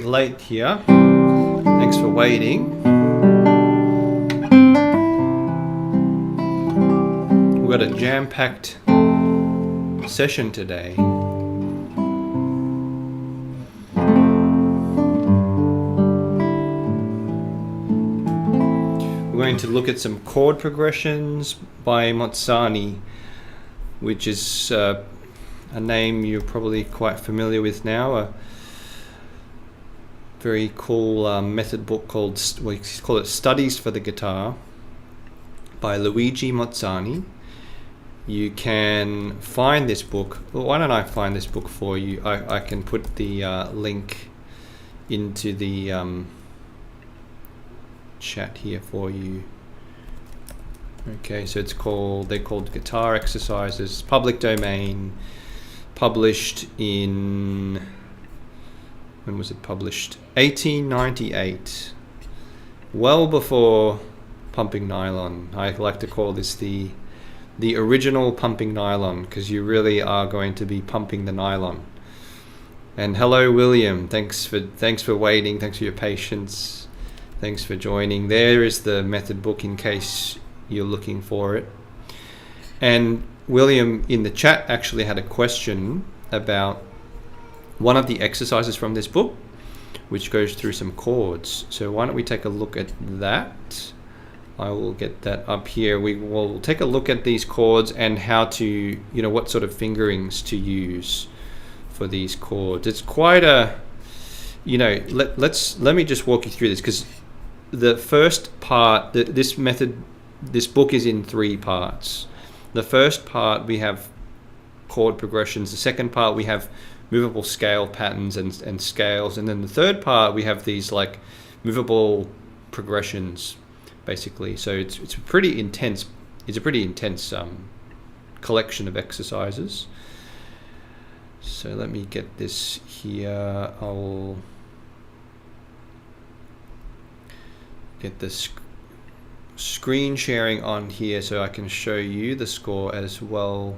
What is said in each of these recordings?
late here. Thanks for waiting. We've got a jam-packed session today. We're going to look at some chord progressions by Mozzani, which is a name you're probably quite familiar with now. A very cool method book called, we call it Studies for the Guitar by Luigi Mozzani. You can find this book. Well, why don't I find this book for you? I can put the link into the chat here for you. Okay, so they're called Guitar Exercises, public domain, published in, when was it published? 1898, well before Pumping Nylon. I like to call this the original Pumping Nylon, because you really are going to be pumping the nylon. And hello, William. Thanks for waiting. Thanks for your patience. Thanks for joining. There is the method book in case you're looking for it. And William in the chat actually had a question about one of the exercises from this book, which goes through some chords. So why don't we take a look at that? I will get that up here. We will take a look at these chords and how to, what sort of fingerings to use for these chords. It's quite a, let me just walk you through this, because the first part, this book is in 3 parts. The first part we have chord progressions. The second part we have movable scale patterns and scales, and then the third part we have these like movable progressions, basically. So it's a pretty intense collection of exercises. So let me get this here. I'll get this screen sharing on here so I can show you the score as well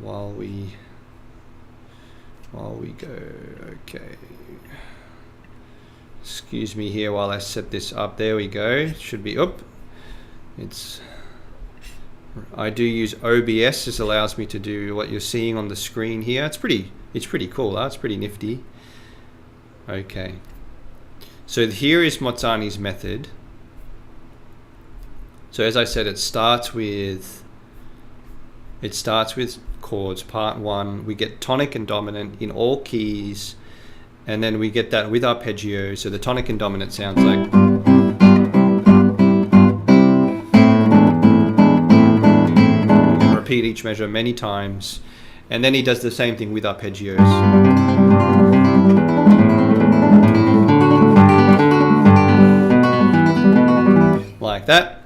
while we go. Okay, excuse me here while I set this up. There we go. Should be up. I do use OBS. This allows me to do what you're seeing on the screen here. It's pretty cool. That's pretty nifty. Okay, so here is Mozzani's method. So as I said, it starts with chords. Part 1, we get tonic and dominant in all keys, and then we get that with arpeggio. So the tonic and dominant sounds like, repeat each measure many times, and then he does the same thing with arpeggios. Like that.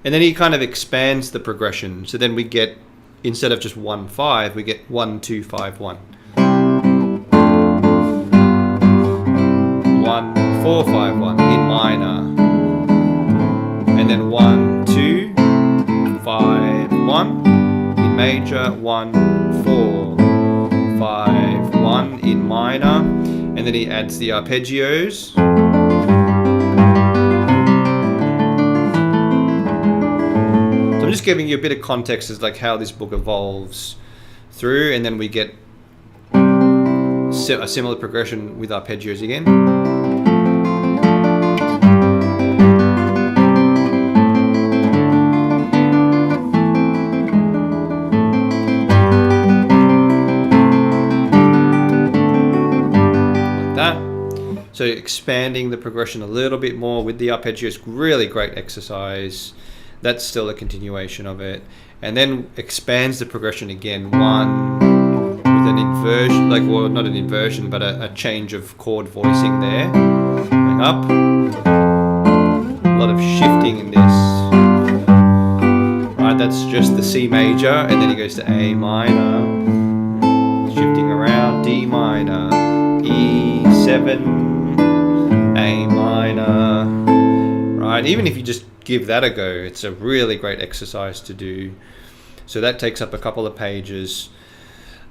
And then he kind of expands the progression. So then we get, instead of just 1-5, we get 1-2-5-1. 1-4-5-1 in minor. And then 1-2-5-1 in major, 1-4-5-1 in minor. And then he adds the arpeggios. I'm just giving you a bit of context as like how this book evolves through, and then we get a similar progression with arpeggios again. Like that. So expanding the progression a little bit more with the arpeggios, really great exercise. That's still a continuation of it, and then expands the progression again, 1 with an inversion, not an inversion, but a change of chord voicing there, going up, a lot of shifting in this. Right, that's just the C major, and then he goes to A minor, shifting around, D minor, E7, A minor. Right, even if you just give that a go, it's a really great exercise to do. So that takes up a couple of pages.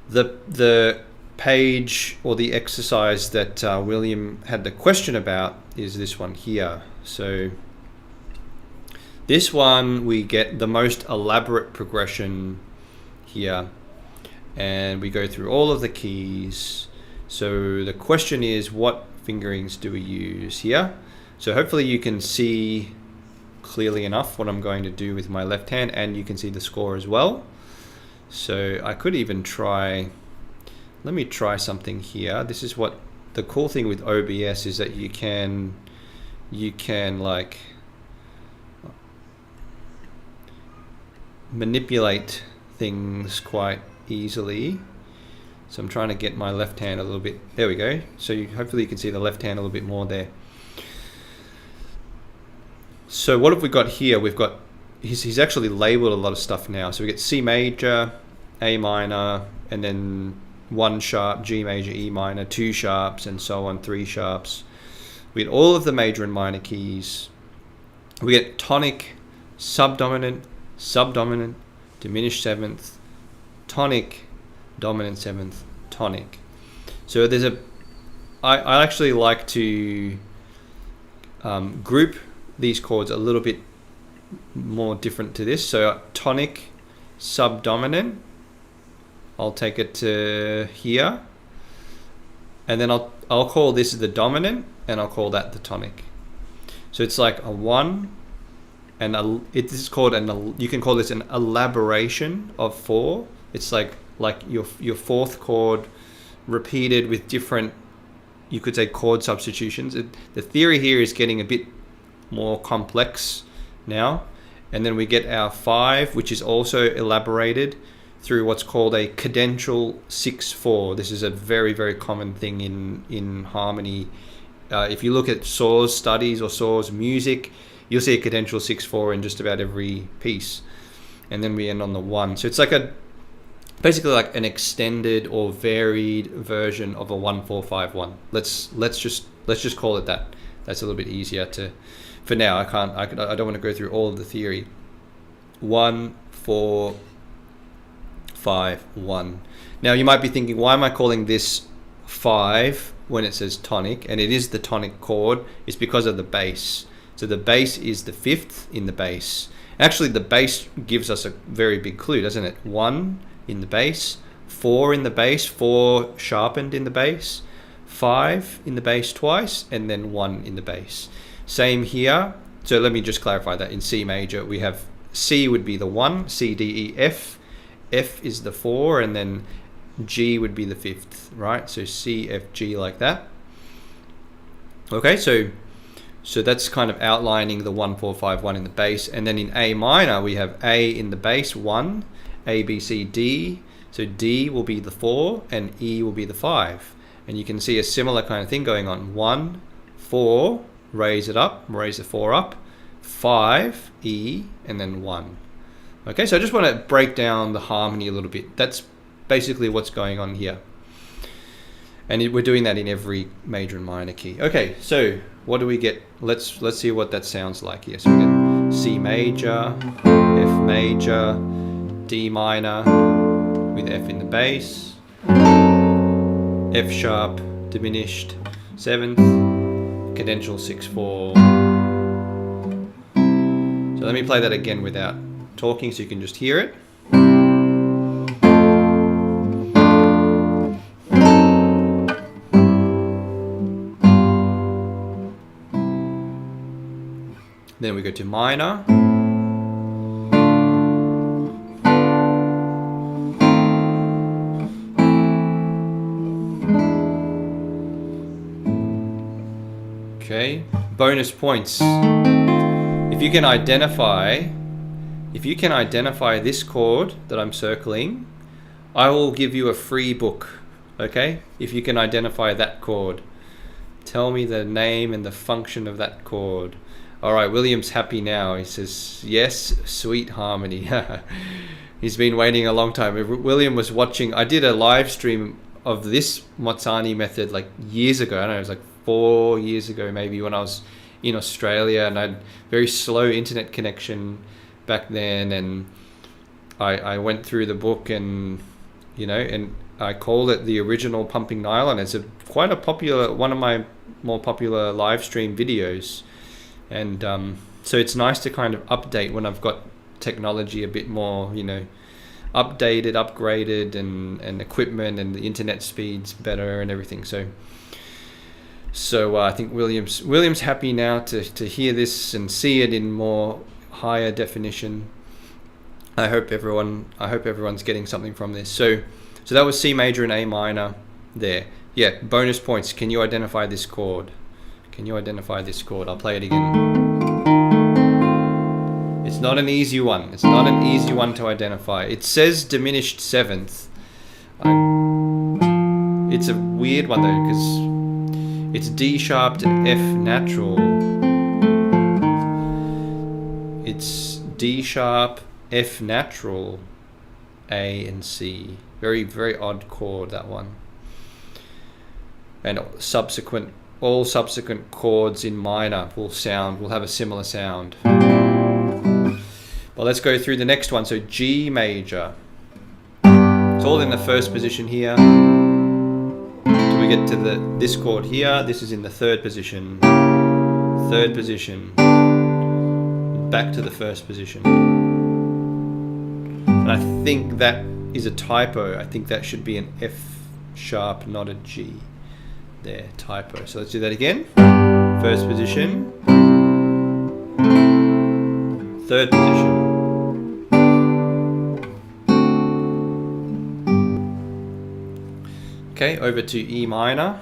The page or the exercise that William had the question about is this one here. So this one, we get the most elaborate progression here, and we go through all of the keys. So the question is, what fingerings do we use here? So hopefully you can see clearly enough what I'm going to do with my left hand, and you can see the score as well. So I could even try, let me try something here. This is what the cool thing with OBS is, that you can like manipulate things quite easily. So I'm trying to get my left hand a little bit, there we go. So hopefully you can see the left hand a little bit more there. So what have we got here? We've got, he's actually labeled a lot of stuff now. So we get C major, A minor, and then 1 sharp, G major, E minor, 2 sharps, and so on, 3 sharps. We get all of the major and minor keys. We get tonic, subdominant, subdominant, diminished 7th, tonic, dominant 7th, tonic. So there's a, I actually like to group these chords a little bit more different to this. So tonic, subdominant, I'll take it to here, and then I'll call this the dominant, and I'll call that the tonic. So it's like a 1, and it is called you can call this an elaboration of 4. It's like your 4th chord repeated with different, you could say, chord substitutions. The theory here is getting a bit more complex now, and then we get our 5, which is also elaborated through what's called a cadential 6/4. This is a very, very common thing in harmony. If you look at Saw's studies or Saw's music, you'll see a cadential 6/4 in just about every piece, and then we end on the 1. So it's like basically like an extended or varied version of a 1-4-5-1. Let's just call it that. That's a little bit easier to. For now, I don't want to go through all of the theory. 1, 4, 5, 1. Now you might be thinking, why am I calling this 5 when it says tonic? And it is the tonic chord. It's because of the bass. So the bass is the 5th in the bass. Actually, the bass gives us a very big clue, doesn't it? 1 in the bass, 4 in the bass, 4 sharpened in the bass, 5 in the bass twice, and then 1 in the bass. Same here. So let me just clarify that. In C major, we have C would be the 1, C, D, E, F. F is the 4, and then G would be the 5th, right? So C, F, G, like that. Okay, so that's kind of outlining the 1-4-5-1 in the bass. And then in A minor, we have A in the bass, 1, A, B, C, D. So D will be the 4, and E will be the 5. And you can see a similar kind of thing going on. 1, 4, raise it up, raise the 4 up, 5, E, and then 1. Okay, so I just want to break down the harmony a little bit. That's basically what's going on here. And we're doing that in every major and minor key. Okay, so what do we get? Let's see what that sounds like here. So we get C major, F major, D minor with F in the bass, F sharp, diminished 7th, cadential 6/4. So let me play that again without talking so you can just hear it. Then we go to minor. Okay, bonus points. If you can identify this chord that I'm circling, I will give you a free book. Okay, if you can identify that chord, tell me the name and the function of that chord. All right, William's happy now. He says, yes, sweet harmony. He's been waiting a long time. William was watching, I did a live stream of this Mozzani method like years ago. I don't know, it was like 4 years ago maybe, when I was in Australia, and I had very slow internet connection back then, and I went through the book, and I call it the original pumping nylon. It's quite a popular, one of my more popular live stream videos. And so it's nice to kind of update when I've got technology a bit more, you know, updated, upgraded, and equipment and the internet speeds better and everything. So I think William's happy now to hear this and see it in more higher definition. I hope everyone's getting something from this. So that was C major and A minor there. Yeah, bonus points. Can you identify this chord? Can you identify this chord? I'll play it again. It's not an easy one. It's not an easy one to identify. It says diminished seventh. It's a weird one though, because it's D sharp to F natural. It's D sharp, F natural, A and C. Very, very odd chord, that one. And all subsequent chords in minor will have a similar sound. Well, let's go through the next one. So G major. It's all in the first position here. Till we get to this chord here. This is in the third position. Third position. Back to the first position. And I think that is a typo. I think that should be an F sharp, not a G. There, typo. So let's do that again. First position. Third position. Okay, over to E minor.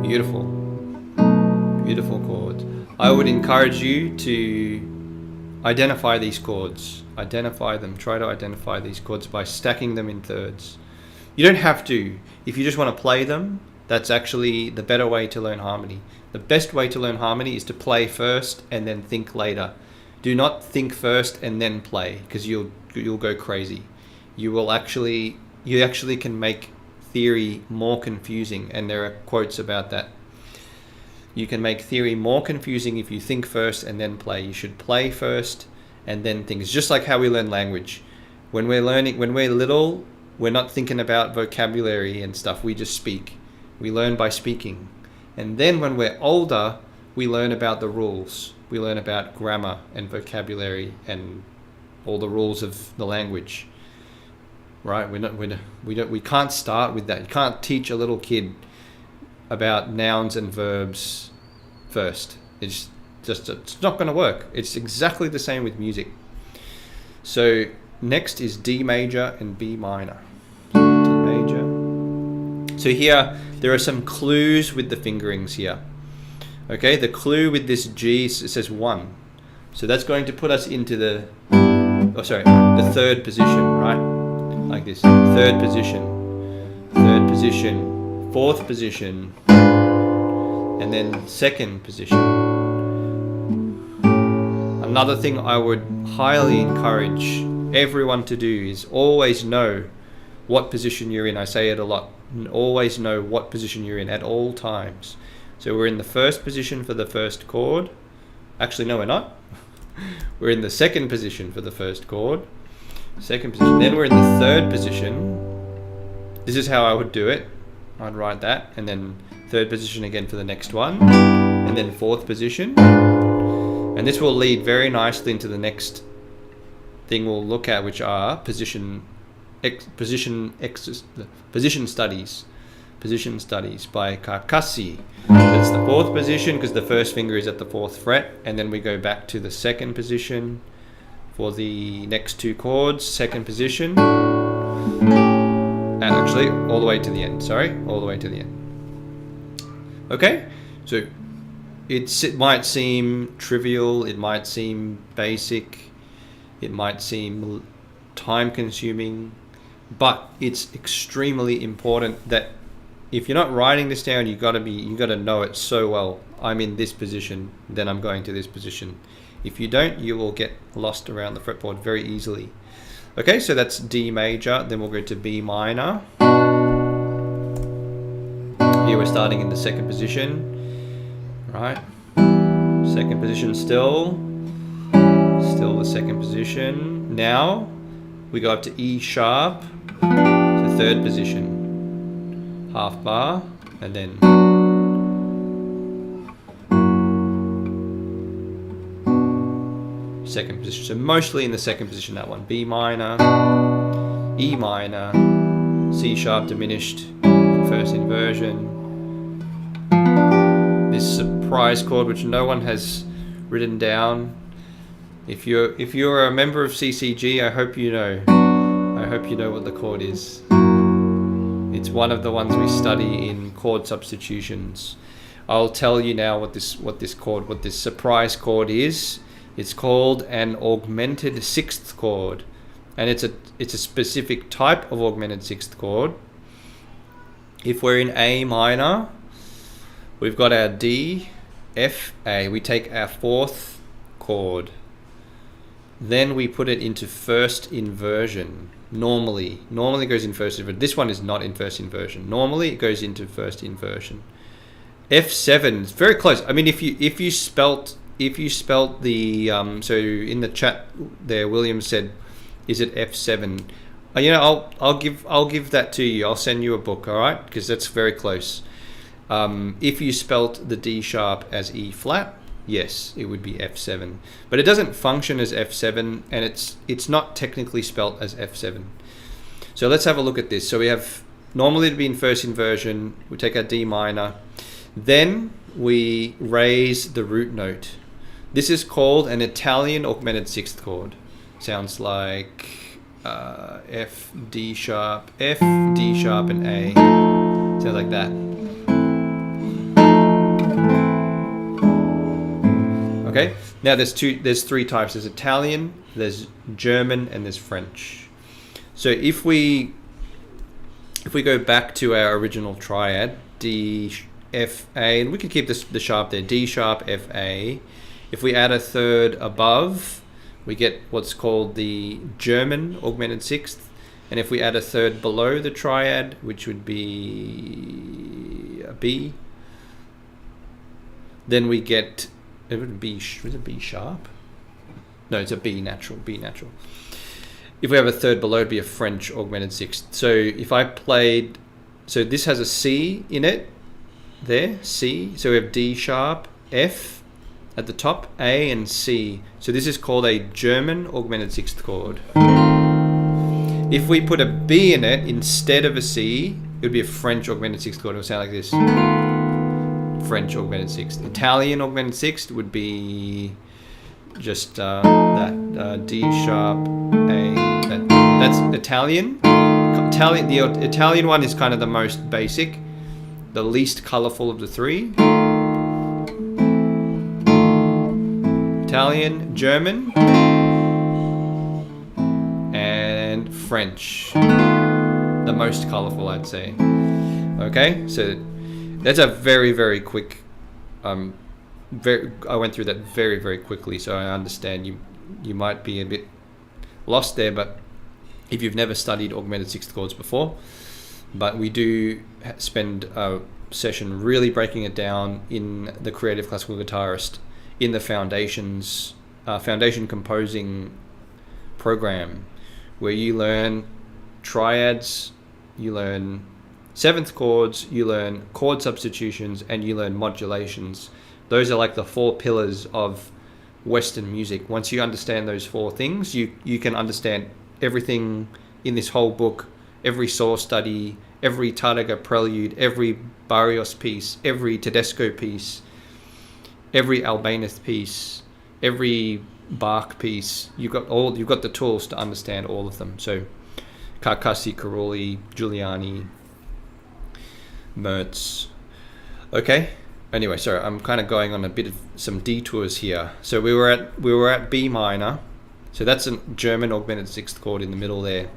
Beautiful. Beautiful chords. I would encourage you to identify these chords. Identify them. Try to identify these chords by stacking them in thirds. You don't have to. If you just want to play them, that's actually the better way to learn harmony. The best way to learn harmony is to play first and then think later. Do not think first and then play, because you'll go crazy. You actually can make theory more confusing, and there are quotes about that. You can make theory more confusing if you think first and then play. You should play first and then think. It's just like how we learn language. When we're little, we're not thinking about vocabulary and stuff. We just speak. We learn by speaking. And then when we're older, we learn about the rules. We learn about grammar and vocabulary and all the rules of the language. Right? We can't start with that. You can't teach a little kid about nouns and verbs first. It's not going to work. It's exactly the same with music. So next is D major and B minor. D major. So here there are some clues with the fingerings here. Okay, the clue with this G, it says 1. So that's going to put us into the third position, right? Like this. Third position, fourth position, and then second position. Another thing I would highly encourage everyone to do is always know what position you're in. I say it a lot. Always know what position you're in at all times. So we're in the first position for the first chord. Actually, no, we're not. We're in the second position for the first chord. Second position. Then we're in the third position. This is how I would do it. I'd write that. And then third position again for the next one. And then fourth position. And this will lead very nicely into the next thing we'll look at, which are position studies. Position studies by Carcassi. So it's the fourth position because the first finger is at the fourth fret, and then we go back to the second position for the next two chords. Second position, and actually all the way to the end. All the way to the end. Okay, so it might seem trivial, it might seem basic, it might seem time-consuming, but it's extremely important that if you're not writing this down, you got to know it so well. I'm in this position, then I'm going to this position. If you don't, you will get lost around the fretboard very easily. Okay, so that's D major. Then we'll go to B minor. Here we're starting in the second position, right? Second position still. Still the second position. Now we go up to E sharp, so third position, half bar, and then second position. So mostly in the second position, that one. B minor, E minor, C sharp diminished, first inversion. This surprise chord, which no one has written down. If you're a member of CCG, I hope you know. I hope you know what the chord is. It's one of the ones we study in chord substitutions. I'll tell you now what this surprise chord is. It's called an augmented sixth chord, and it's a specific type of augmented sixth chord. If we're in A minor, we've got our D, F, A. We take our fourth chord. Then we put it into first inversion. Normally it goes in first inversion. This one is not in first inversion. Normally it goes into first inversion. F7 is very close. I mean, if you spelt the so in the chat there, William said, "Is it F7?" I'll give that to you. I'll send you a book, all right? Because that's very close. If you spelt the D sharp as E flat, yes, it would be F7. But it doesn't function as F7, and it's not technically spelt as F7. So let's have a look at this. So we have normally to be in first inversion. We take our D minor, then we raise the root note. This is called an Italian augmented sixth chord. Sounds like F, D sharp, F, D sharp, and A. Sounds like that. Okay. Now there's three types. There's Italian, there's German, and there's French. So if we go back to our original triad, D, F, A, and we can keep the sharp there, D sharp, F, A. If we add a third above, we get what's called the German augmented sixth. And if we add a third below the triad, which would be a B, then we get, it would be, was it B sharp? No, it's a B natural, B natural. If we have a third below, it'd be a French augmented sixth. So if I played, so this has a C in it, there, C. So we have D sharp, F at the top, A and C. So this is called a German augmented sixth chord. If we put a B in it instead of a C, it would be a French augmented sixth chord. It would sound like this. French augmented sixth. Italian augmented sixth would be just that D sharp, A. That's Italian. The Italian one is kind of the most basic, the least colorful of the three. Italian, German, and French. The most colorful, I'd say. Okay, so that's a very, very quick. I went through that very, very quickly, so I understand you might be a bit lost there, but if you've never studied augmented sixth chords before, but we do spend a session really breaking it down in the Creative Classical Guitarist in the foundation composing program, where you learn triads, you learn seventh chords, you learn chord substitutions, and you learn modulations. Those are like the four pillars of Western music. Once you understand those four things, you can understand everything in this whole book, every saw study, every Tardiga prelude, every Barrios piece, every Tedesco piece, every Albéniz piece, every Bach piece. You've got the tools to understand all of them. So Carcassi, Carulli, Giuliani, Mertz. Okay. Anyway, sorry, I'm kind of going on a bit of some detours here. So we were at B minor. So that's a German augmented sixth chord in the middle there.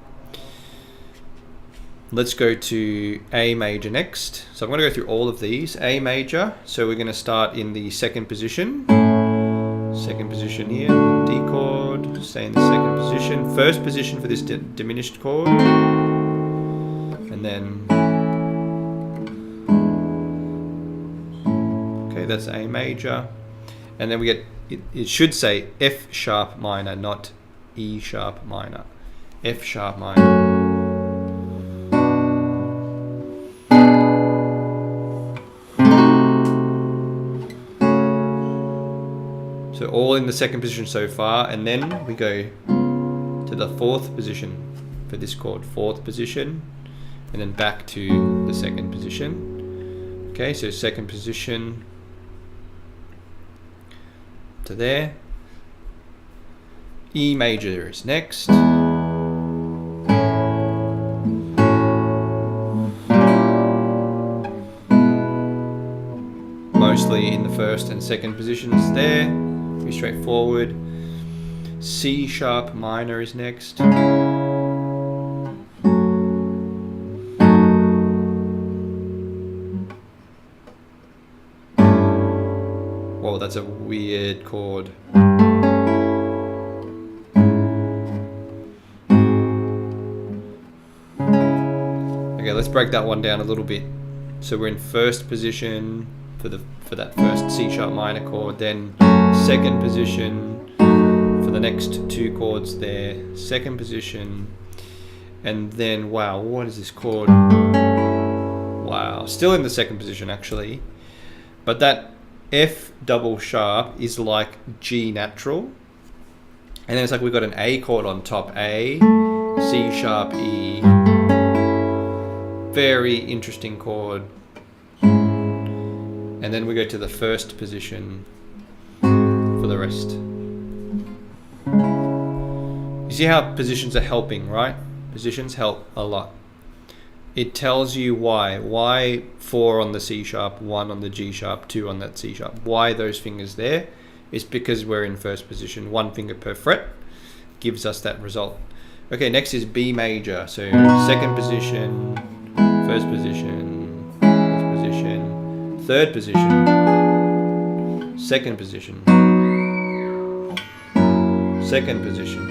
Let's go to A major next. So I'm going to go through all of these. A major. So we're going to start in the second position. Second position here. D chord. Stay in the second position. First position for this diminished chord. And then... Okay, that's A major. And then we get, it should say F sharp minor, not E sharp minor. F sharp minor. So all in the second position so far, and then we go to the fourth position for this chord, fourth position, and then back to the second position. Okay, so second position to there. E major is next. Mostly in the first and second positions there. Pretty straightforward. C sharp minor is next. Whoa, that's a weird chord. Okay, let's break that one down a little bit. So we're in first position for that first C sharp minor chord, then second position for the next two chords there, second position, and then wow, what is this chord? Wow, still in the second position actually, but that F double sharp is like G natural, and then it's like we've got an A chord on top, A, C sharp, E. Very interesting chord. And then we go to the first position for the rest. You see how positions are helping, right? Positions help a lot. It tells you why. Why 4 on the C sharp, 1 on the G sharp, 2 on that C sharp. Why those fingers there? It's because we're in first position. 1 finger per fret gives us that result. Okay, next is B major. So second position, first position, first position, third position, second position, second position.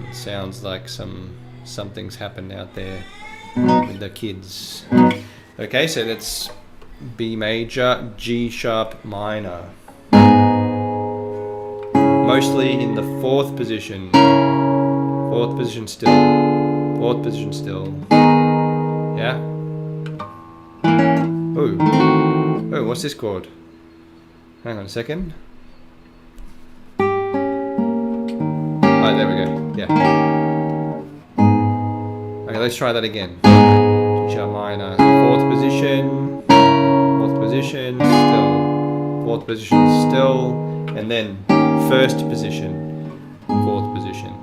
It sounds like something's happened out there with the kids. Okay, so that's B major, G sharp minor. Mostly in the fourth position. Fourth position still. Fourth position still. Yeah. Oh. Oh, what's this chord? Hang on a second. Oh, there we go. Yeah. Okay, let's try that again. G sharp minor. Fourth position. Fourth position. Still. Fourth position still. And then first position. Fourth position.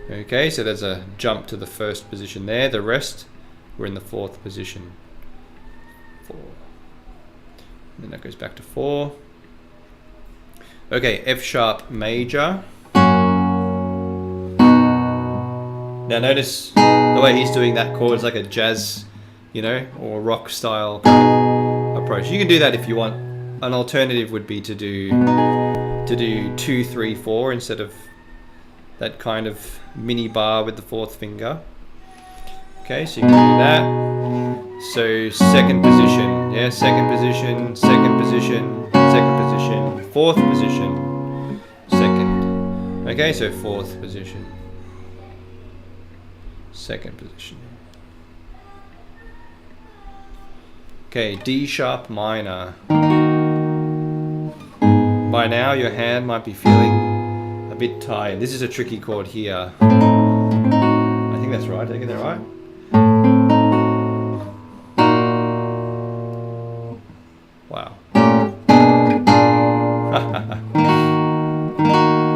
Okay, so there's a jump to the first position there. The rest, we're in the fourth position. 4. And then that goes back to 4. Okay, F sharp major. Now notice the way he's doing that chord is like a jazz, you know, or rock style kind of approach. You can do that if you want. An alternative would be to do 2, 3, 4 instead of that kind of mini bar with the fourth finger. Okay, so you can do that. So second position, yeah, second position, second position, second position, fourth position, second. Okay, so fourth position, second position. Okay, D sharp minor. By now your hand might be feeling a bit tired. This is a tricky chord here. I think that's right. Did I get that right? Wow.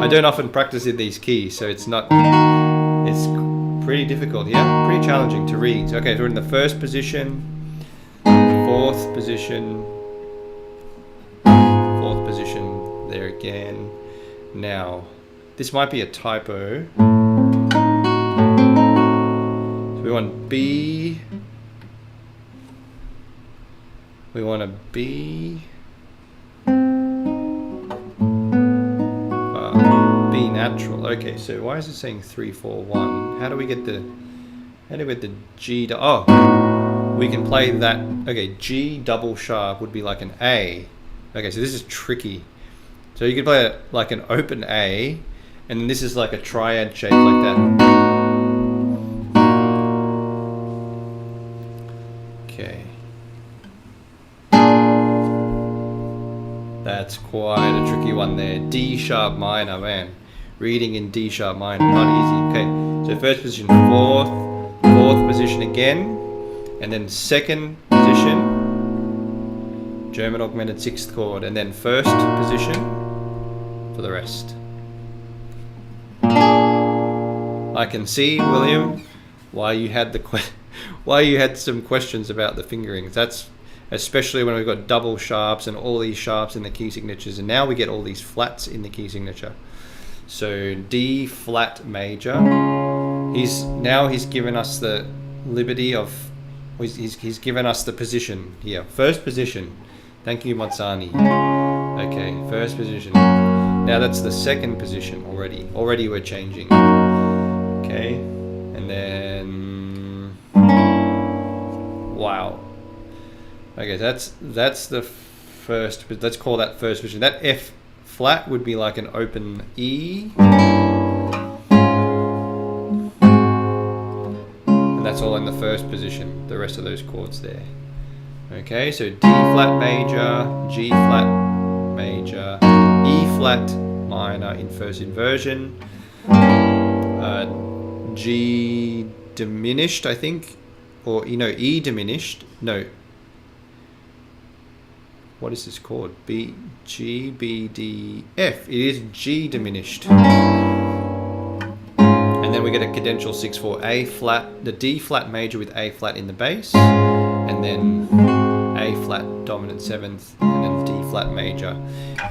I don't often practice in these keys, so it's pretty difficult, yeah? Pretty challenging to read. Okay, so we're in the first position, fourth position, fourth position, there again. Now, this might be a typo. So we want B. We want a B. B natural. Okay, so why is it saying 3, 4, 1? How do we get the G to? Oh, we can play that. Okay, G double sharp would be like an A. Okay, so this is tricky. So you can play it like an open A, and then this is like a triad shape like that. Okay. That's quite a tricky one there. D sharp minor, man. Reading in D sharp minor, not easy. Okay, so first position, fourth position again, and then second position, German augmented sixth chord, and then first position for the rest. I can see, William, why you had some questions about the fingerings. That's especially when we've got double sharps and all these sharps in the key signatures, and now we get all these flats in the key signature. So D flat major. He's given us the liberty of, he's given us the position here. First position. Thank you, Mozzani. Okay, first position. Now that's the second position already. Already we're changing. Okay, and then wow. Okay, that's the first. Let's call that first position. That F flat would be like an open E, and that's all in the first position. The rest of those chords there. Okay, so D flat major, G flat major, E flat minor in first inversion, G diminished, I think, or E diminished. No. What is this chord? B, G, B, D, F. It is G diminished. And then we get a cadential 6/4 A flat, the D flat major with A flat in the bass, and then A flat dominant seventh, and then D flat major.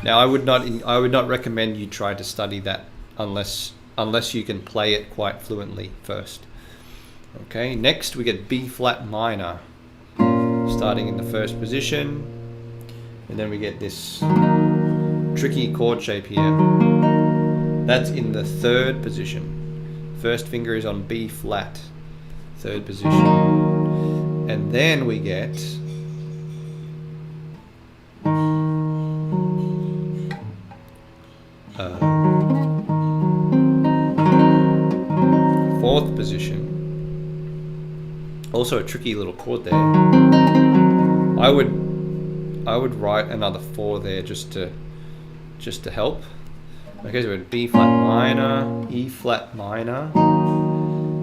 Now I would not recommend you try to study that unless you can play it quite fluently first. Okay, next we get B flat minor, starting in the first position. And then we get this tricky chord shape here. That's in the third position. First finger is on B flat, third position. And then we get fourth position. Also a tricky little chord there. I would write another 4 there just to help. Okay, so we have B flat minor, E flat minor,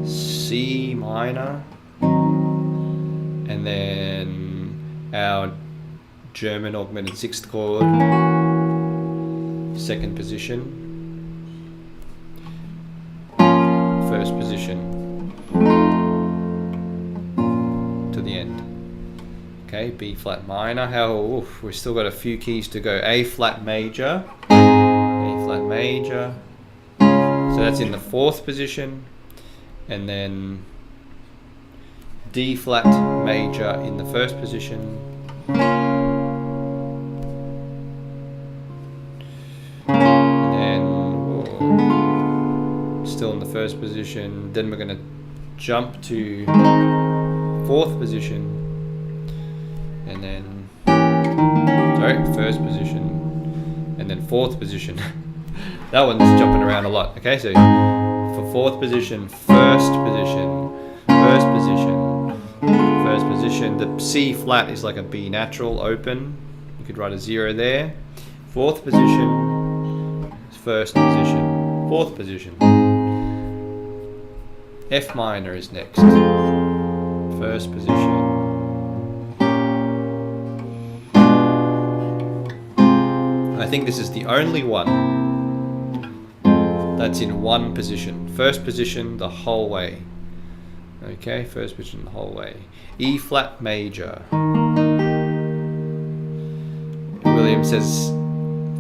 C minor, and then our German augmented sixth chord, second position, first position to the end. Okay, B flat minor. We've still got a few keys to go. A flat major, A flat major. So that's in the fourth position, and then D flat major in the first position. And then still in the first position. Then we're going to jump to fourth position. And then, first position, and then fourth position. That one's jumping around a lot. Okay, so for fourth position, first position, first position, first position. The C flat is like a B natural open. You could write a 0 there. Fourth position, first position, fourth position. F minor is next. First position. I think this is the only one that's in one position. First position the whole way. Okay, first position the whole way. E flat major. William says,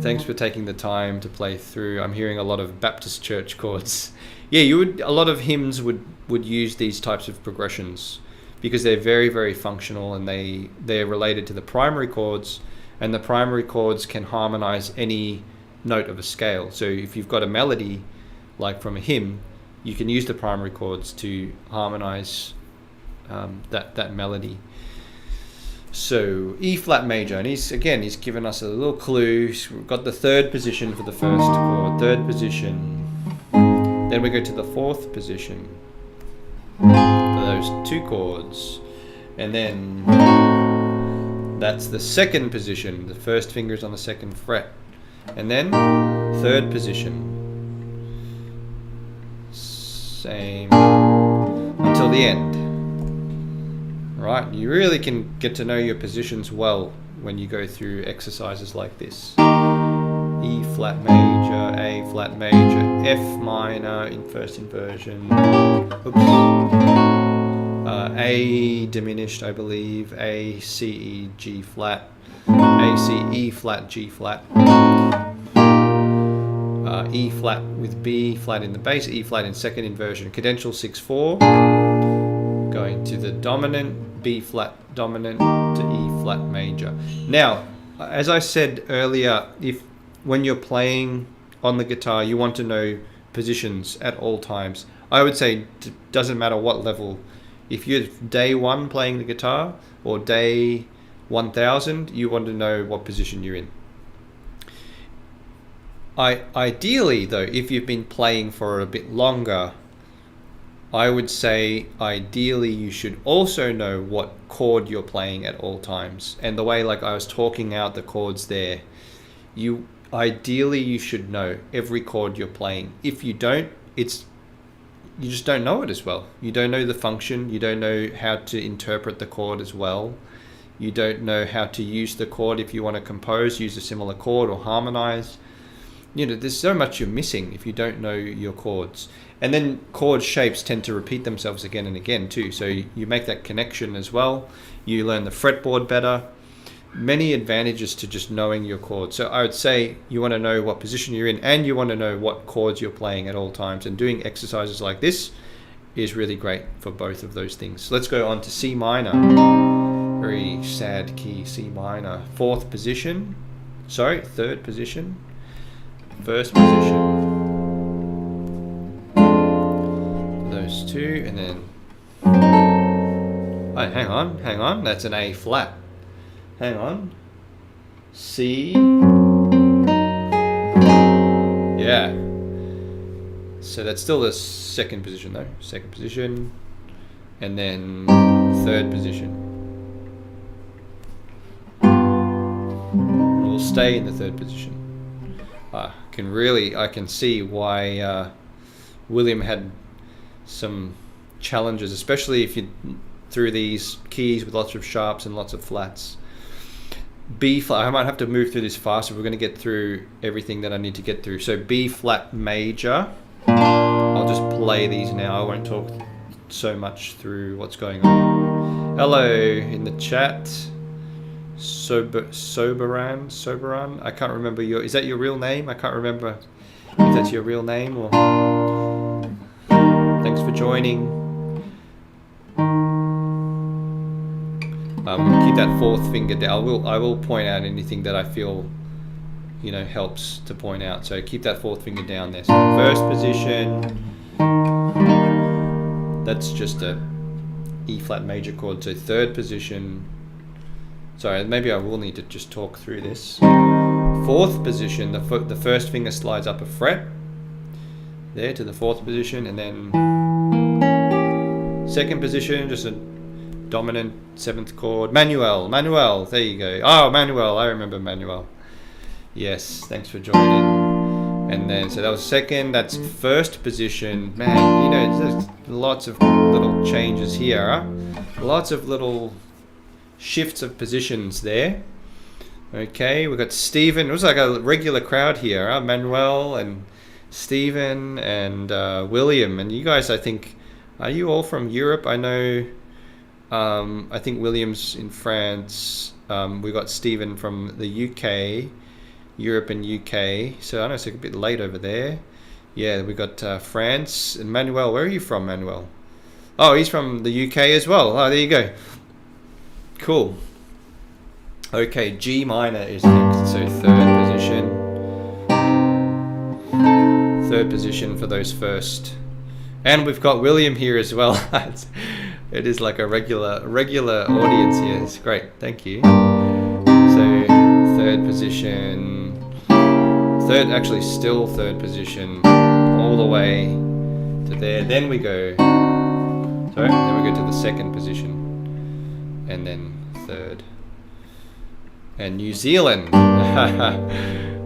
thanks for taking the time to play through. I'm hearing a lot of Baptist church chords. Yeah, a lot of hymns would use these types of progressions because they're very, very functional, and they're related to the primary chords. And the primary chords can harmonize any note of a scale. So if you've got a melody, like from a hymn, you can use the primary chords to harmonize that melody. So E flat major, and he's given us a little clue. So we've got the third position for the first chord, third position. Then we go to the fourth position for those two chords, and then that's the second position. The first finger is on the second fret, and then third position. Same until the end. Right, you really can get to know your positions well when you go through exercises like this. E flat major, A flat major, F minor in first inversion. Oops. A diminished, I believe. A, C, E, G flat. A, C, E flat, G flat. E flat with B flat in the bass, E flat in second inversion. Cadential 6/4. Going to the dominant, B flat dominant to E flat major. Now, as I said earlier, when you're playing on the guitar, you want to know positions at all times. I would say it doesn't matter what level. If you're day 1 playing the guitar or day 1000, you want to know what position you're in. Ideally, though, if you've been playing for a bit longer, I would say ideally you should also know what chord you're playing at all times. And the way, like I was talking out the chords there, ideally you should know every chord you're playing. If you don't, you just don't know it as well. You don't know the function. You don't know how to interpret the chord as well. You don't know how to use the chord if you want to compose, use a similar chord or harmonize. There's so much you're missing if you don't know your chords. And then chord shapes tend to repeat themselves again and again too. So you make that connection as well. You learn the fretboard better. Many advantages to just knowing your chords. So I would say you want to know what position you're in, and you want to know what chords you're playing at all times. And doing exercises like this is really great for both of those things. So let's go on to C minor. Very sad key, C minor. Third position. First position. Those two, and then hang on, that's an A flat. Hang on. C. Yeah. So that's still the second position though. Second position. And then third position. We'll stay in the third position. I can see why William had some challenges, especially if you threw these keys with lots of sharps and lots of flats. B flat, I might have to move through this faster. We're going to get through everything that I need to get through. So B flat major. I'll just play these now. I won't talk so much through what's going on. Hello in the chat. Soberan. I can't remember is that your real name? I can't remember if that's your real name or. Thanks for joining. Keep that fourth finger down. I will point out anything that I feel helps to point out. So keep that fourth finger down there. So first position. That's just a E flat major chord. So third position. Sorry, maybe I will need to just talk through this. Fourth position, the first finger slides up a fret. There to the fourth position, and then second position, just a dominant seventh chord. Manuel, there you go. Oh, Manuel, I remember Manuel. Yes, thanks for joining. And then, so that was second, that's first position. Man, there's lots of little changes here, huh? Lots of little shifts of positions there. Okay, we've got Stephen. It was like a regular crowd here, huh? Manuel and Stephen and William. And you guys, I think, are you all from Europe? I know, I think William's in France. We got Stephen from the UK, Europe and UK. So I know it's a bit late over there. Yeah, we got France. And Manuel, where are you from, Manuel? Oh, he's from the UK as well. Oh, there you go. Cool. Okay, G minor is next, so third position. Third position for those first. And we've got William here as well. It is like a regular audience here. It's great. Thank you. So third position, still third position, all the way to there. Then we go to the second position, and then third. And New Zealand.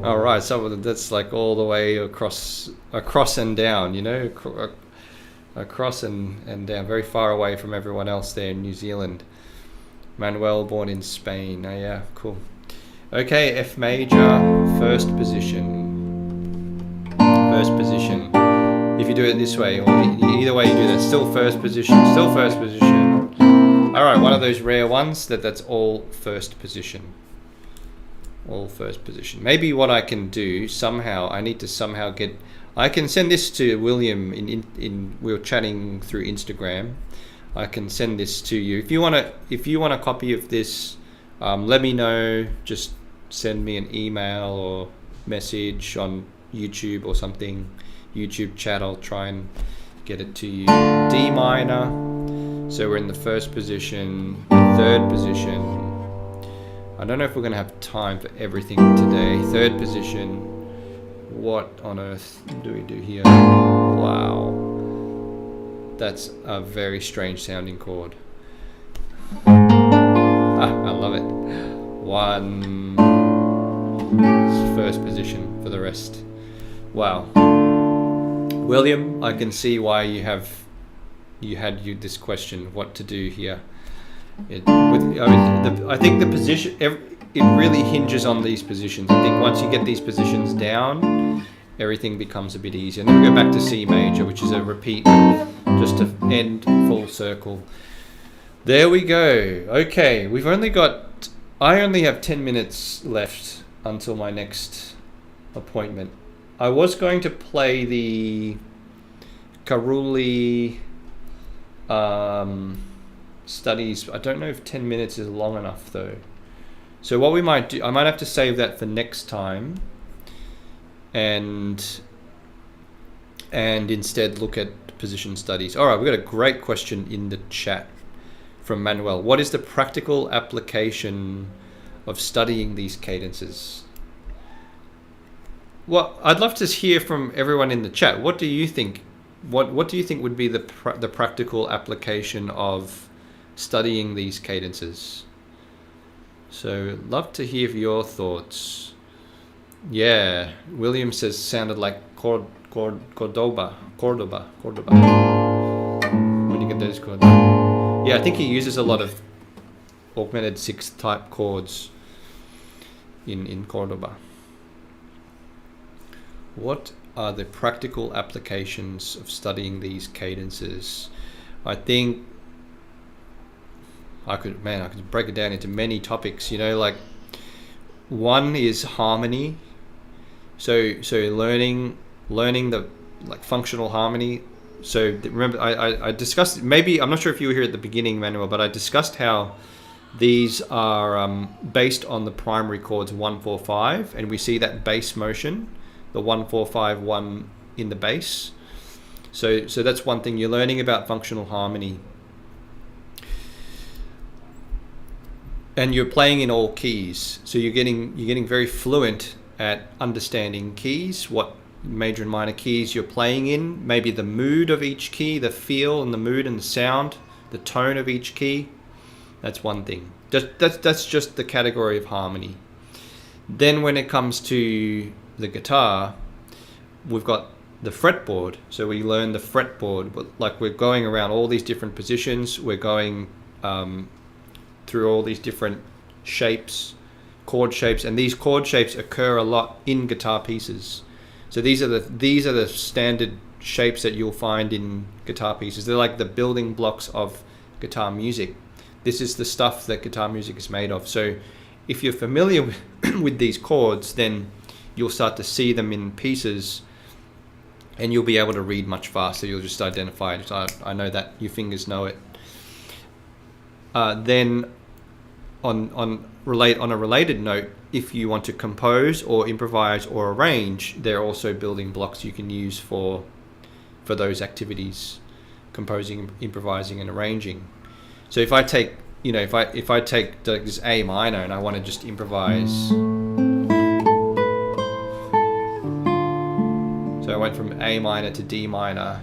All right, so that's like all the way across and down, you know, across and down, very far away from everyone else there in New Zealand. Manuel, born in Spain. Oh yeah, cool. Okay, F major, first position. If you do it this way, or either way you do that, still first position. All right, one of those rare ones that's all first position. All first position. Maybe what I can do somehow, I can send this to William we were chatting through Instagram. I can send this to you. If you want a copy of this, let me know. Just send me an email or message on YouTube or something. YouTube chat, I'll try and get it to you. D minor. So we're in the first position, third position. I don't know if we're going to have time for everything today. Third position. What on earth do we do here? Wow. That's a very strange sounding chord. I love it. One. First position for the rest. Wow. William, I can see why you had this question, what to do here. I think the position, it really hinges on these positions. I think once you get these positions down, everything becomes a bit easier. And then we go back to C major, which is a repeat, just to end full circle. There we go. Okay, I only have 10 minutes left until my next appointment. I was going to play the Karuli studies. I don't know if 10 minutes is long enough though. So what we might do, I might have to save that for next time and instead look at position studies. All right, we've got a great question in the chat from Manuel. What is the practical application of studying these cadences? Well, I'd love to hear from everyone in the chat. What do you think? What do you think would be the practical application of studying these cadences? So, love to hear your thoughts. Yeah, William says sounded like Cordoba. When you get those chords. Yeah, I think he uses a lot of augmented sixth type chords in Cordoba. What are the practical applications of studying these cadences? I think I could break it down into many topics, you know, like one is harmony. So learning the like functional harmony. So remember I discussed, maybe, I'm not sure if you were here at the beginning, Manuel, but I discussed how these are based on the primary chords 1, 4, 5, and we see that bass motion, the 1, 4, 5, 1 in the bass. So that's one thing. You're learning about functional harmony. And you're playing in all keys. So you're getting very fluent at understanding keys, what major and minor keys you're playing in, maybe the mood of each key, the feel and the mood and the sound, the tone of each key. That's one thing. That's just the category of harmony. Then when it comes to the guitar, we've got the fretboard. So we learn the fretboard, but like we're going around all these different positions. We're going through all these different shapes, chord shapes, and these chord shapes occur a lot in guitar pieces. So these are the standard shapes that you'll find in guitar pieces. They're like the building blocks of guitar music. This is the stuff that guitar music is made of. So if you're familiar with these chords, then you'll start to see them in pieces and you'll be able to read much faster. You'll just identify it. I know that your fingers know it. Then on a related note, if you want to compose or improvise or arrange, there are also building blocks you can use for those activities. composing, improvising, and arranging. So if I take, if I take this A minor and I want to just improvise, so I went from A minor to D minor,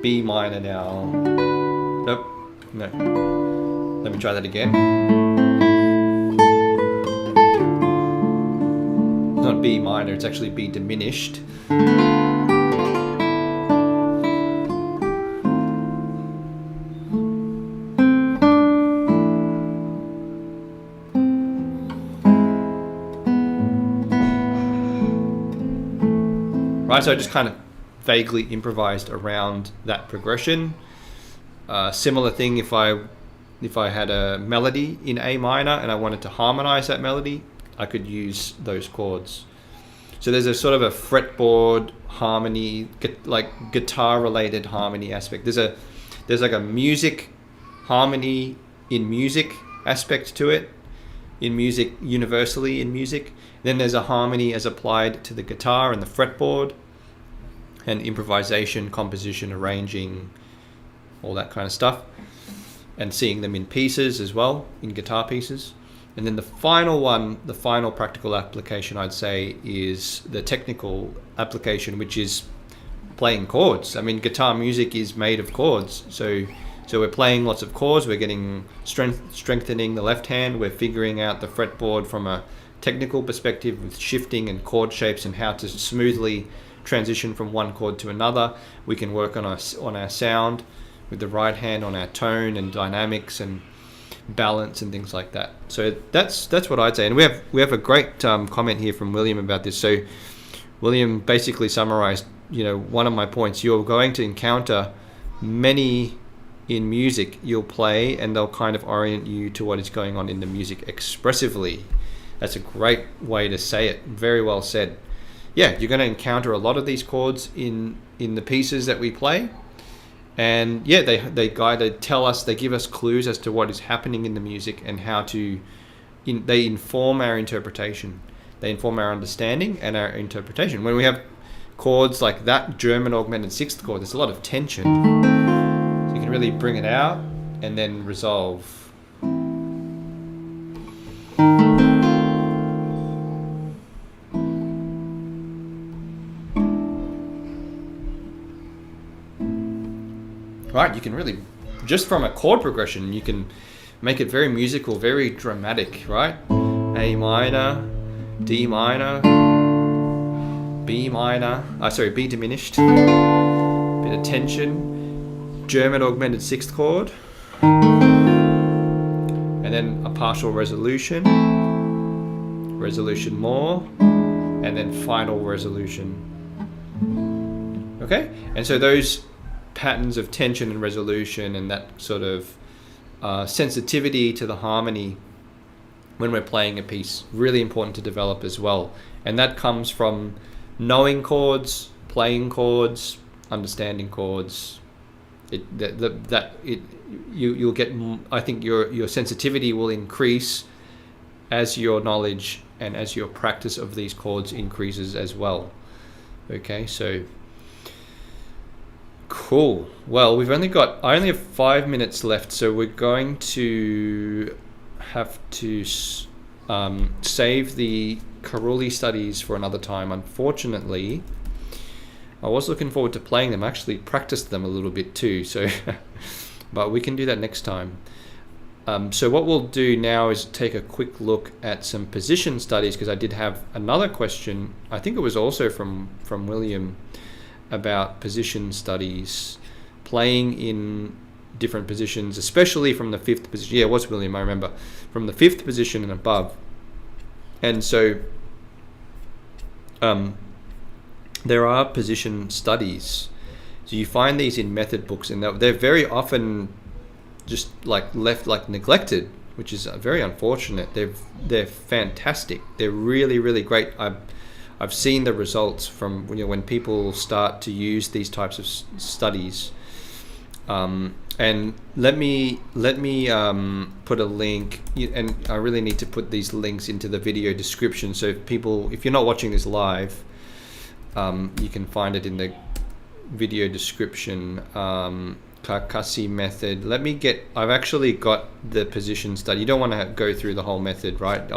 B minor now. Nope, no. Let me try that again. Not B minor, it's actually B diminished. Right, so I just kind of vaguely improvised around that progression. Similar thing if I had a melody in A minor and I wanted to harmonize that melody, I could use those chords. So there's a sort of a fretboard harmony, like guitar related harmony aspect. There's like a music harmony in music aspect to it, in music, universally in music. Then there's a harmony as applied to the guitar and the fretboard, and improvisation, composition, arranging, all that kind of stuff, and seeing them in pieces as well, in guitar pieces. And then the final practical application I'd say is the technical application, which is playing chords. I mean, guitar music is made of chords, so we're playing lots of chords, we're getting strengthening the left hand, we're figuring out the fretboard from a technical perspective with shifting and chord shapes and how to smoothly transition from one chord to another. We can work on our sound with the right hand, on our tone and dynamics and balance and things like that. So that's what I'd say. And we have a great comment here from William about this. So William basically summarized, one of my points. You're going to encounter many in music you'll play, and they'll kind of orient you to what is going on in the music expressively. That's a great way to say it. Very well said. Yeah, you're going to encounter a lot of these chords in the pieces that we play. And yeah, they tell us, they give us clues as to what is happening in the music and how to, they inform our interpretation. They inform our understanding and our interpretation. When we have chords like that German augmented sixth chord, there's a lot of tension. So you can really bring it out and then resolve. Right, you can really, just from a chord progression, you can make it very musical, very dramatic, right? A minor, D minor, B minor, B diminished, bit of tension, German augmented sixth chord, and then a partial resolution, resolution more, and then final resolution. Okay, and so those patterns of tension and resolution and that sort of sensitivity to the harmony when we're playing a piece, really important to develop as well. And that comes from knowing chords, playing chords, understanding chords. You'll get, I think your sensitivity will increase as your knowledge and as your practice of these chords increases as well. Okay, so cool. Well, I only have 5 minutes left, so we're going to have to save the Carulli studies for another time. Unfortunately, I was looking forward to playing them. I actually practiced them a little bit too, so but we can do that next time. So what we'll do now is take a quick look at some position studies, because I did have another question. I think it was also from William, about position studies, playing in different positions, especially from the fifth position. Yeah, it was William, I remember, from the fifth position and above. And so there are position studies. So you find these in method books, and they're very often just neglected, which is very unfortunate. They're fantastic. They're really, really great. I've seen the results from when people start to use these types of studies. And let me put a link, and I really need to put these links into the video description. So if you're not watching this live, you can find it in the video description. Carcassi method. I've actually got the position study. You don't want to go through the whole method, right?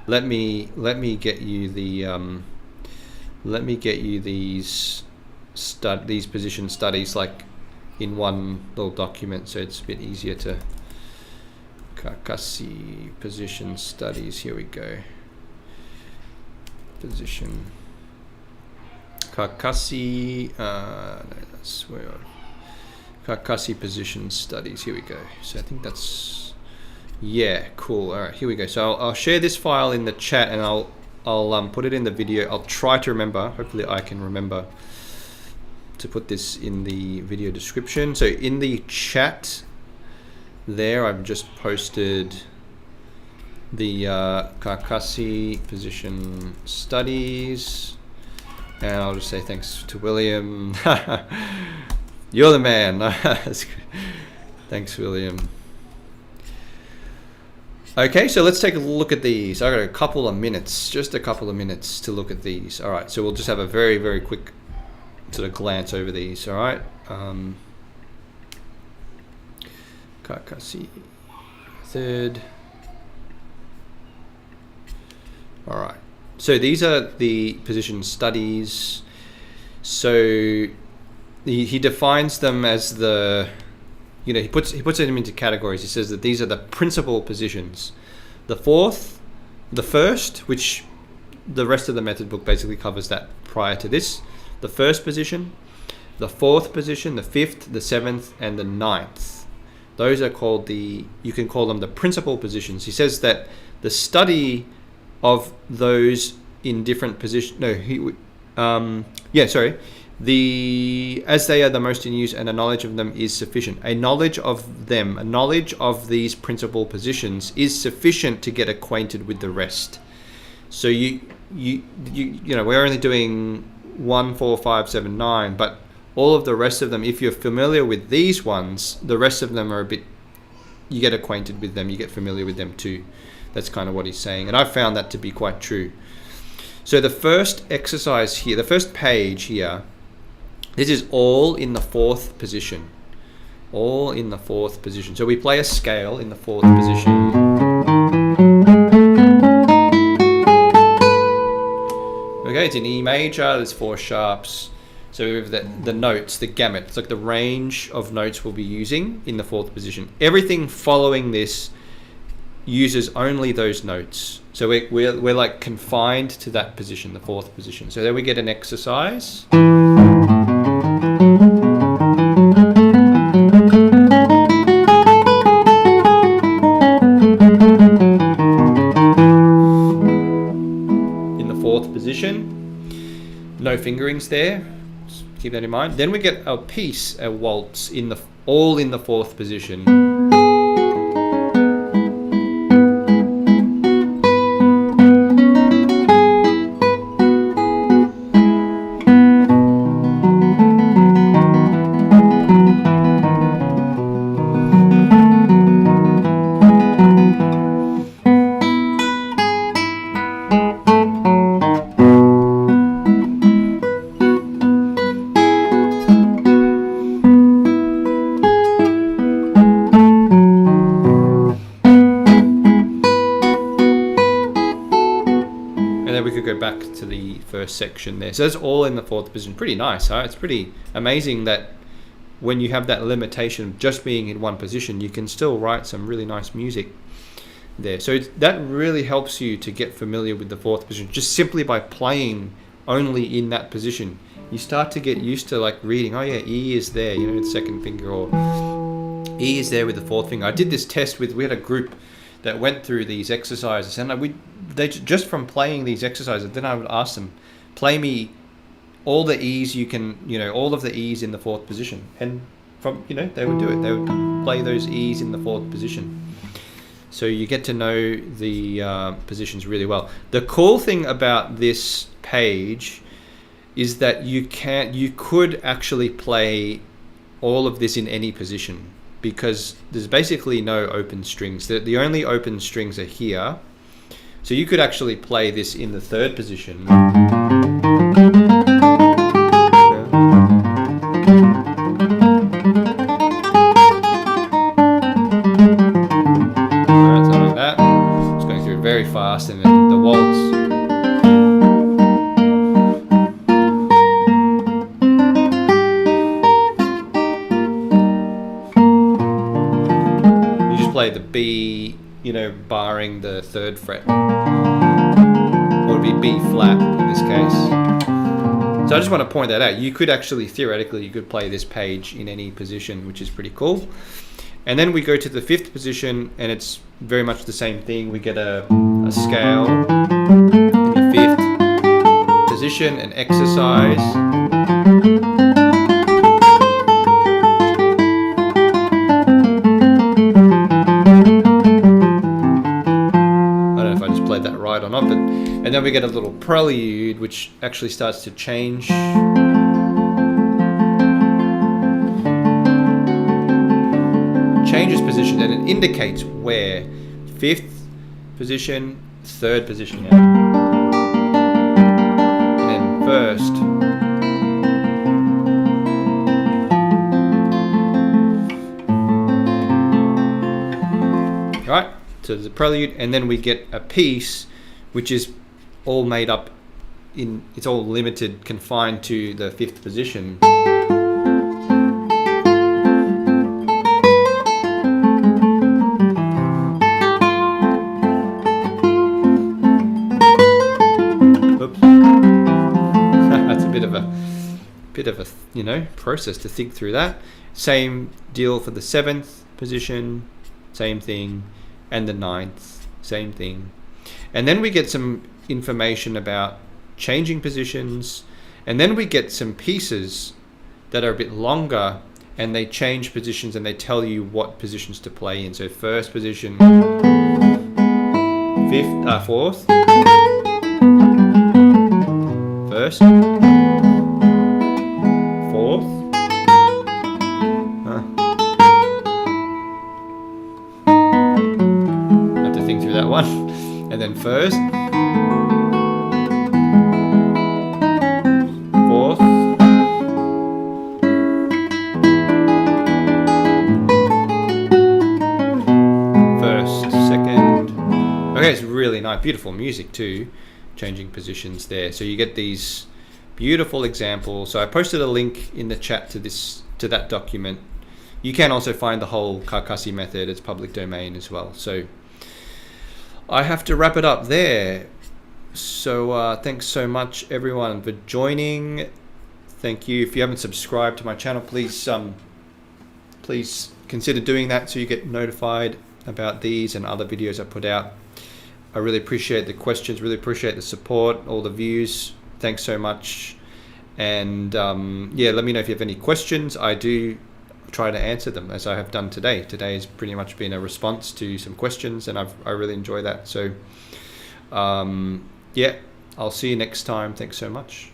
Let me get you these position studies like in one little document, so it's a bit easier to. Carcassi position studies. Here we go. Position. Carcassi. No, that's where. Carcassi position studies. Here we go. So I think that's. Yeah, cool. All right, here we go. So I'll share this file in the chat, and I'll put it in the video. I'll try to remember. Hopefully, I can remember to put this in the video description. So in the chat. There, I've just posted the Carcassi position studies, and I'll just say thanks to William. You're the man. Thanks, William. Okay, so let's take a look at these. I've got a couple of minutes, just a couple of minutes to look at these. All right, so we'll just have a very, very quick sort of glance over these. All right. Carcassi method. All right. So these are the position studies. So he defines them as he puts them into categories. He says that these are the principal positions. The first, which the rest of the method book basically covers that prior to this. The first position, the fourth position, the fifth, the seventh, and the ninth. Those are called you can call them the principal positions. He says that the study of those in different positions, as they are the most in use and a knowledge of them is sufficient. A knowledge of these principal positions is sufficient to get acquainted with the rest. So we're only doing 1, 4, 5, 7, 9, but all of the rest of them, if you're familiar with these ones, the rest of them are you get acquainted with them, you get familiar with them too. That's kind of what he's saying. And I've found that to be quite true. So the first exercise here, the first page here, this is all in the fourth position. All in the fourth position. So we play a scale in the fourth position. Okay, it's in E major, there's 4 sharps. So we have the notes, the gamut. It's like the range of notes we'll be using in the fourth position. Everything following this uses only those notes. So we're like confined to that position, the fourth position. So there we get an exercise. In the fourth position. No fingerings there. Keep that in mind. Then we get a piece, a waltz, all in the fourth position. Back to the first section there. So that's all in the fourth position. Pretty nice, huh? It's pretty amazing that when you have that limitation of just being in one position, you can still write some really nice music there. So that really helps you to get familiar with the fourth position just simply by playing only in that position. You start to get used to like reading, oh yeah, E is there, with the second finger, or E is there with the fourth finger. I did this test we had a group that went through these exercises, and they just from playing these exercises, then I would ask them, play me all the E's you can, all of the E's in the fourth position, and they would do it. They would play those E's in the fourth position. So you get to know the positions really well. The cool thing about this page is that you could actually play all of this in any position, because there's basically no open strings. The only open strings are here. So you could actually play this in the third position. play the B, you know, barring the 3rd fret. Or it'd be B flat in this case. So I just want to point that out. You could actually, theoretically, you could play this page in any position, which is pretty cool. And then we go to the 5th position, and it's very much the same thing. We get a scale in the 5th position, an exercise. Right or not, but and then we get a little prelude which actually starts to change. Changes position, and it indicates where 5th position, 3rd position, yeah. And then 1st. Right, so there's a prelude, and then we get a piece which is all made up in, it's all limited, confined to the 5th position. Oops. That's a bit of a, you know, process to think through that. Same deal for the 7th position, same thing, and the 9th, same thing. And then we get some information about changing positions, and then we get some pieces that are a bit longer, and they change positions and they tell you what positions to play in. So 1st position, 5th, 4th, 1st, 4th, I have to think through that one. And then 1st, 4th, 1st, 2nd. Okay, it's really nice, beautiful music too, changing positions there. So you get these beautiful examples. So I posted a link in the chat to that document. You can also find the whole Carcassi method. It's public domain as well. So I have to wrap it up there. So thanks so much everyone for joining. Thank you. If you haven't subscribed to my channel, please consider doing that so you get notified about these and other videos I put out. I really appreciate the questions, really appreciate the support, all the views. Thanks so much. And yeah, let me know if you have any questions. I do try to answer them, as I have done today. Today has pretty much been a response to some questions, and I really enjoy that. So yeah, I'll see you next time. Thanks so much.